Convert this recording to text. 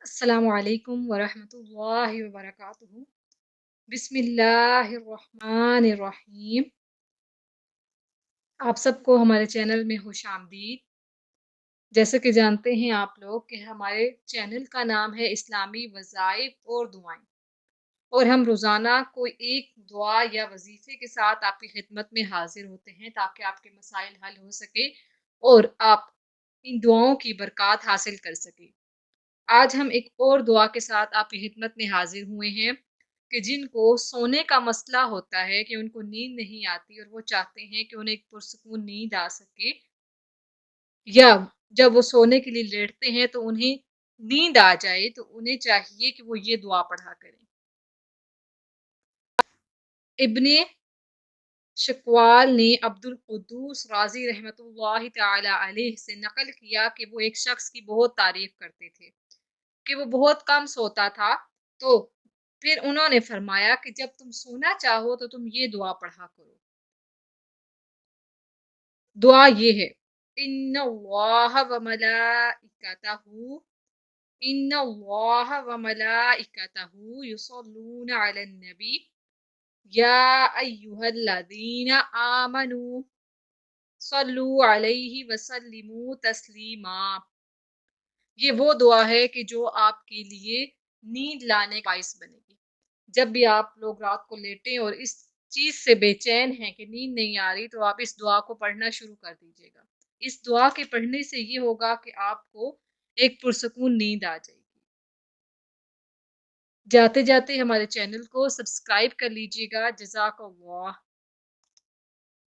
अस्सलामु अलैकुम वरहमतुल्लाहि वबरकातुहू। बिस्मिल्लाहिर्रहमानिर्रहीम। आप सबको हमारे चैनल में खुशामदीद। जैसे कि जानते हैं आप लोग कि हमारे चैनल का नाम है इस्लामी वज़ाइफ और दुआएं, और हम रोज़ाना कोई एक दुआ या वजीफ़े के साथ आपकी खिदमत में हाजिर होते हैं ताकि आपके मसाइल हल हो सके और आप इन दुआओं की बरकत हासिल कर सकें। आज हम एक और दुआ के साथ आपकी खिदमत में हाजिर हुए हैं कि जिनको सोने का मसला होता है कि उनको नींद नहीं आती और वो चाहते हैं कि उन्हें एक पुरसकून नींद आ सके, या जब वो सोने के लिए लेटते हैं तो उन्हें नींद आ जाए, तो उन्हें चाहिए कि वो ये दुआ पढ़ा करें। इब्ने शक्वाल ने अब्दुल कुद्दूस राजी रहमतुल्लाहि ताला अलैह से नकल किया कि वो एक शख्स की बहुत तारीफ करते थे कि वो बहुत कम सोता था। तो फिर उन्होंने फरमाया कि जब तुम सोना चाहो तो तुम ये दुआ पढ़ा करो। दुआ ये है, इन्नल्लाह व मलाइकतहू इन्नल्लाह व मलाइकतहू युसल्लूना अलन नबी या अय्युहल्लज़ीना आमनू सल्लू अलैहि वसल्लिमू तस्लीमा। ये वो दुआ है कि जो आपके लिए नींद लाने का बाइस बनेगी। जब भी आप लोग रात को लेटें और इस चीज से बेचैन हैं कि नींद नहीं आ रही, तो आप इस दुआ को पढ़ना शुरू कर दीजिएगा। इस दुआ के पढ़ने से ये होगा कि आपको एक पुरसकून नींद आ जाएगी। जाते जाते हमारे चैनल को सब्सक्राइब कर लीजिएगा। जज़ाकल्लाह।